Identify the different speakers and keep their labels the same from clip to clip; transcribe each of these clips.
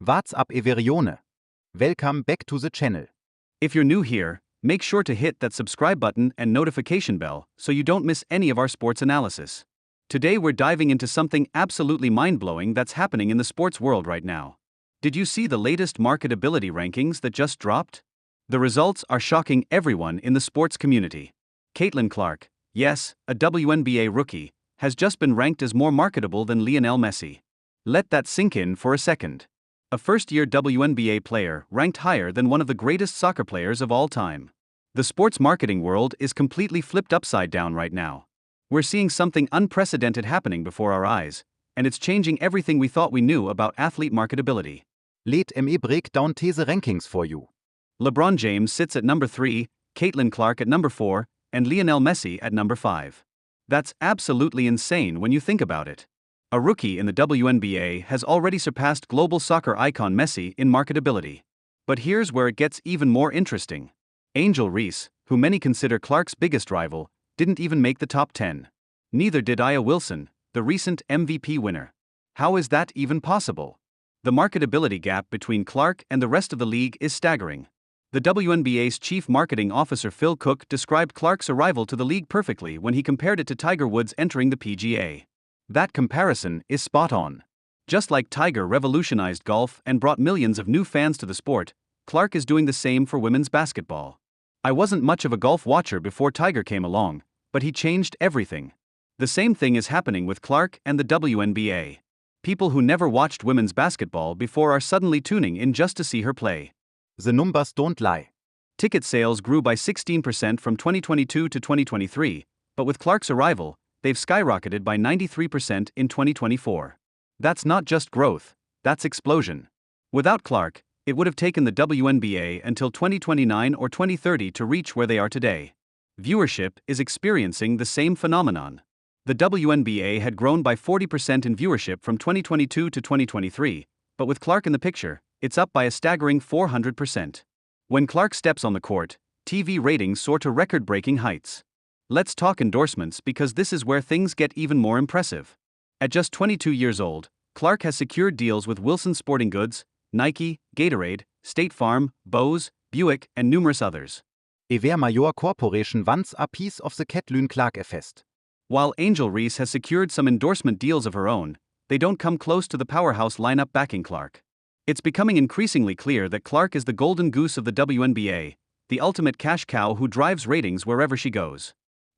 Speaker 1: What's up Everione? Welcome back to the channel.
Speaker 2: If you're new here, make sure to hit that subscribe button and notification bell so you don't miss any of our sports analysis. Today we're diving into something absolutely mind-blowing that's happening in the sports world right now. Did you see the latest marketability rankings that just dropped? The results are shocking everyone in the sports community. Caitlyn Clark, yes, a WNBA rookie, has just been ranked as more marketable than Lionel Messi. Let that sink in for a second. A first-year WNBA player ranked higher than one of the greatest soccer players of all time. The sports marketing world is completely flipped upside down right now. We're seeing something unprecedented happening before our eyes, and it's changing everything we thought we knew about athlete marketability.
Speaker 1: Let me break down these rankings for you.
Speaker 2: LeBron James sits at number 3, Caitlyn Clark at number 4, and Lionel Messi at number 5. That's absolutely insane when you think about it. A rookie in the WNBA has already surpassed global soccer icon Messi in marketability. But here's where it gets even more interesting. Angel Reese, who many consider Clark's biggest rival, didn't even make the top 10. Neither did Aya Wilson, the recent MVP winner. How is that even possible? The marketability gap between Clark and the rest of the league is staggering. The WNBA's chief marketing officer Phil Cook described Clark's arrival to the league perfectly when he compared it to Tiger Woods entering the PGA. That comparison is spot on. Just like Tiger revolutionized golf and brought millions of new fans to the sport, Clark is doing the same for women's basketball. I wasn't much of a golf watcher before Tiger came along, but he changed everything. The same thing is happening with Clark and the WNBA. People who never watched women's basketball before are suddenly tuning in just to see her play.
Speaker 1: The numbers don't lie.
Speaker 2: Ticket sales grew by 16% from 2022 to 2023, but with Clark's arrival, they've skyrocketed by 93% in 2024. That's not just growth, that's explosion. Without Clark, it would have taken the WNBA until 2029 or 2030 to reach where they are today. Viewership is experiencing the same phenomenon. The WNBA had grown by 40% in viewership from 2022 to 2023, but with Clark in the picture, it's up by a staggering 400%. When Clark steps on the court, TV ratings soar to record-breaking heights. Let's talk endorsements because this is where things get even more impressive. At just 22 years old, Clark has secured deals with Wilson Sporting Goods, Nike, Gatorade, State Farm, Bose, Buick, and numerous others.
Speaker 1: Ever Major Corporation wants a piece of the Caitlyn Clark effect.
Speaker 2: While Angel Reese has secured some endorsement deals of her own, they don't come close to the powerhouse lineup backing Clark. It's becoming increasingly clear that Clark is the golden goose of the WNBA, the ultimate cash cow who drives ratings wherever she goes.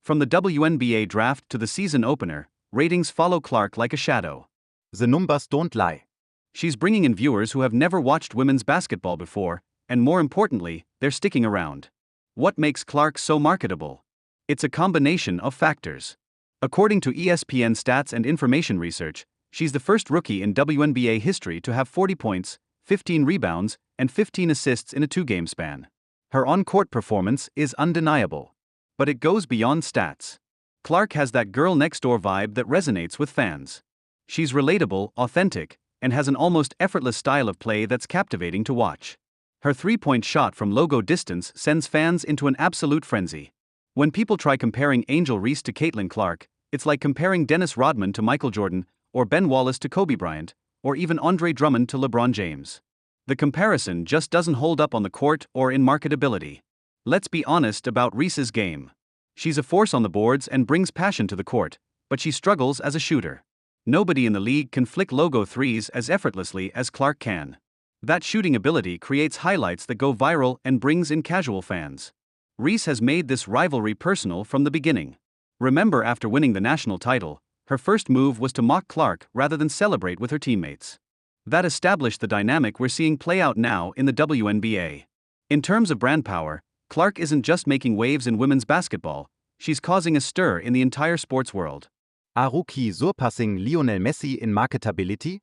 Speaker 2: From the WNBA draft to the season opener, ratings follow Clark like a shadow.
Speaker 1: The numbers don't lie.
Speaker 2: She's bringing in viewers who have never watched women's basketball before, and more importantly, they're sticking around. What makes Clark so marketable? It's a combination of factors. According to ESPN Stats and Information Research, she's the first rookie in WNBA history to have 40 points, 15 rebounds, and 15 assists in a two-game span. Her on-court performance is undeniable. But it goes beyond stats. Clark has that girl-next-door vibe that resonates with fans. She's relatable, authentic, and has an almost effortless style of play that's captivating to watch. Her three-point shot from logo distance sends fans into an absolute frenzy. When people try comparing Angel Reese to Caitlyn Clark, it's like comparing Dennis Rodman to Michael Jordan, or Ben Wallace to Kobe Bryant, or even Andre Drummond to LeBron James. The comparison just doesn't hold up on the court or in marketability. Let's be honest about Reese's game. She's a force on the boards and brings passion to the court, but she struggles as a shooter. Nobody in the league can flick logo threes as effortlessly as Clark can. That shooting ability creates highlights that go viral and brings in casual fans. Reese has made this rivalry personal from the beginning. Remember, after winning the national title, her first move was to mock Clark rather than celebrate with her teammates. That established the dynamic we're seeing play out now in the WNBA. In terms of brand power, Clark isn't just making waves in women's basketball, she's causing a stir in the entire sports world.
Speaker 1: A rookie surpassing Lionel Messi in marketability?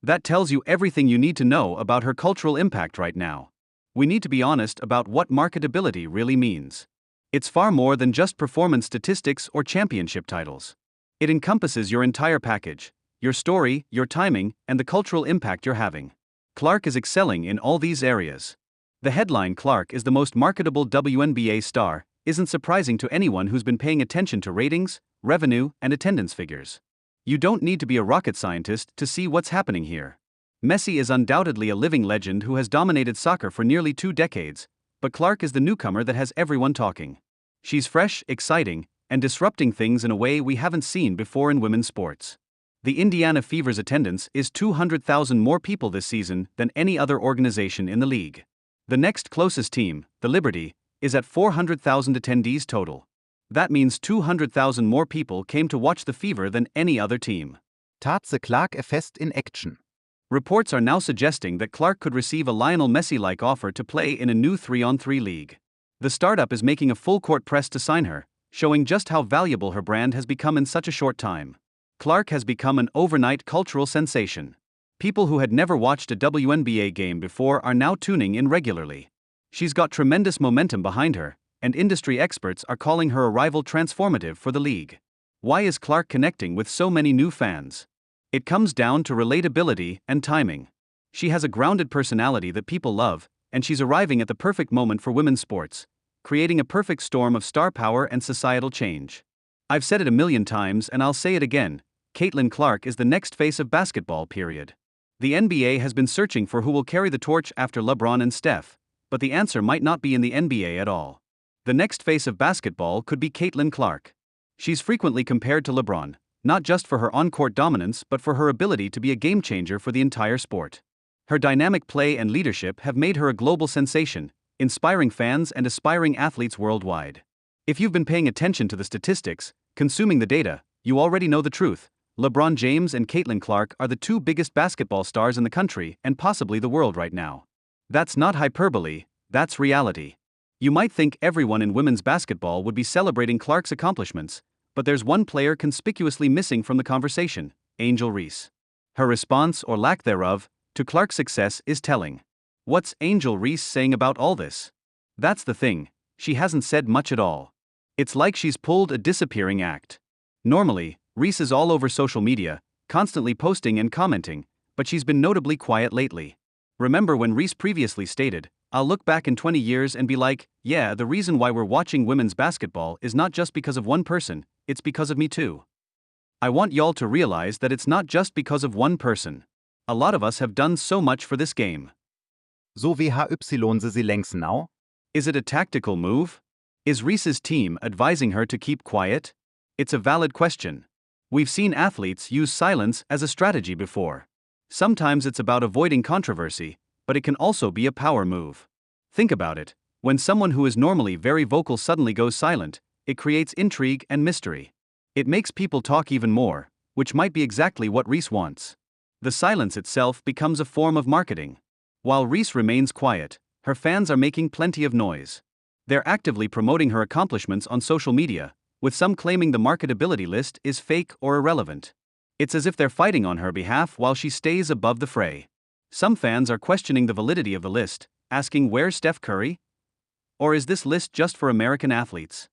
Speaker 2: That tells you everything you need to know about her cultural impact right now. We need to be honest about what marketability really means. It's far more than just performance statistics or championship titles. It encompasses your entire package, your story, your timing, and the cultural impact you're having. Clark is excelling in all these areas. The headline "Clark is the most marketable WNBA star" isn't surprising to anyone who's been paying attention to ratings, revenue, and attendance figures. You don't need to be a rocket scientist to see what's happening here. Messi is undoubtedly a living legend who has dominated soccer for nearly 2 decades, but Clark is the newcomer that has everyone talking. She's fresh, exciting, and disrupting things in a way we haven't seen before in women's sports. The Indiana Fever's attendance is 200,000 more people this season than any other organization in the league. The next closest team, the Liberty, is at 400,000 attendees total. That means 200,000 more people came to watch the Fever than any other team.
Speaker 1: Tatze Clark-Effekt in Action.
Speaker 2: Reports are now suggesting that Clark could receive a Lionel Messi-like offer to play in a new 3-on-3 league. The startup is making a full-court press to sign her, showing just how valuable her brand has become in such a short time. Clark has become an overnight cultural sensation. People who had never watched a WNBA game before are now tuning in regularly. She's got tremendous momentum behind her, and industry experts are calling her a rival transformative for the league. Why is Clark connecting with so many new fans? It comes down to relatability and timing. She has a grounded personality that people love, and she's arriving at the perfect moment for women's sports, creating a perfect storm of star power and societal change. I've said it a million times and I'll say it again, Caitlyn Clark is the next face of basketball, period. The NBA has been searching for who will carry the torch after LeBron and Steph, but the answer might not be in the NBA at all. The next face of basketball could be Caitlyn Clark. She's frequently compared to LeBron, not just for her on-court dominance but for her ability to be a game-changer for the entire sport. Her dynamic play and leadership have made her a global sensation, inspiring fans and aspiring athletes worldwide. If you've been paying attention to the statistics, consuming the data, you already know the truth. LeBron James and Caitlyn Clark are the two biggest basketball stars in the country and possibly the world right now. That's not hyperbole, that's reality. You might think everyone in women's basketball would be celebrating Clark's accomplishments, but there's one player conspicuously missing from the conversation, Angel Reese. Her response, or lack thereof, to Clark's success is telling. What's Angel Reese saying about all this? That's the thing, she hasn't said much at all. It's like she's pulled a disappearing act. Normally, Reese is all over social media, constantly posting and commenting, but she's been notably quiet lately. Remember when Reese previously stated, "I'll look back in 20 years and be like, yeah, the reason why we're watching women's basketball is not just because of one person, it's because of me too." I want y'all to realize that it's not just because of one person. A lot of us have done so much for this game.
Speaker 1: So WHY sie längst now?
Speaker 2: Is it a tactical move? Is Reese's team advising her to keep quiet? It's a valid question. We've seen athletes use silence as a strategy before. Sometimes it's about avoiding controversy, but it can also be a power move. Think about it. When someone who is normally very vocal suddenly goes silent, it creates intrigue and mystery. It makes people talk even more, which might be exactly what Reese wants. The silence itself becomes a form of marketing. While Reese remains quiet, her fans are making plenty of noise. They're actively promoting her accomplishments on social media, with some claiming the marketability list is fake or irrelevant. It's as if they're fighting on her behalf while she stays above the fray. Some fans are questioning the validity of the list, asking where's Steph Curry? Or is this list just for American athletes?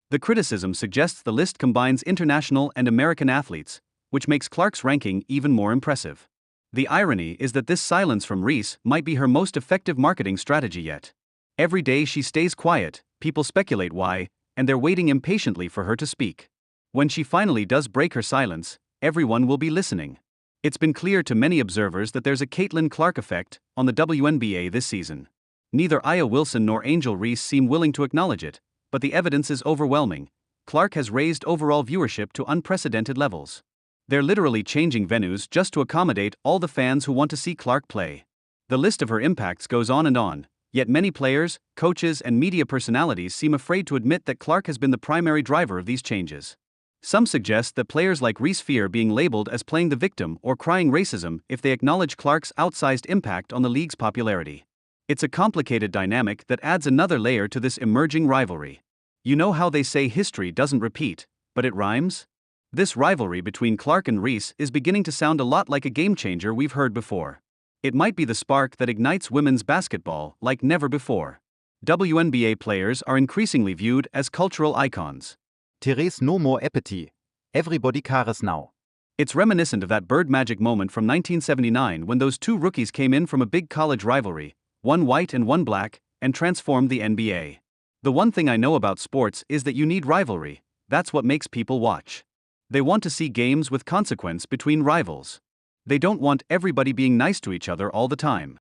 Speaker 2: The criticism suggests the list combines international and American athletes, which makes Clark's ranking even more impressive. The irony is that this silence from Reese might be her most effective marketing strategy yet. Every day she stays quiet, people speculate why, and they're waiting impatiently for her to speak. When she finally does break her silence, everyone will be listening. It's been clear to many observers that there's a Caitlyn Clark effect on the WNBA this season. Neither Aya Wilson nor Angel Reese seem willing to acknowledge it, but the evidence is overwhelming. Clark has raised overall viewership to unprecedented levels. They're literally changing venues just to accommodate all the fans who want to see Clark play. The list of her impacts goes on, yet many players, coaches, and media personalities seem afraid to admit that Clark has been the primary driver of these changes. Some suggest that players like Reese fear being labeled as playing the victim or crying racism if they acknowledge Clark's outsized impact on the league's popularity. It's a complicated dynamic that adds another layer to this emerging rivalry. You know how they say history doesn't repeat, but it rhymes? This rivalry between Clark and Reese is beginning to sound a lot like a game-changer we've heard before. It might be the spark that ignites women's basketball like never before. WNBA players are increasingly viewed as cultural icons.
Speaker 1: Therese no more appetite. Everybody cares now.
Speaker 2: It's reminiscent of that bird magic moment from 1979 when those two rookies came in from a big college rivalry, one white and one black, and transformed the NBA. The one thing I know about sports is that you need rivalry. That's what makes people watch. They want to see games with consequence between rivals. They don't want everybody being nice to each other all the time.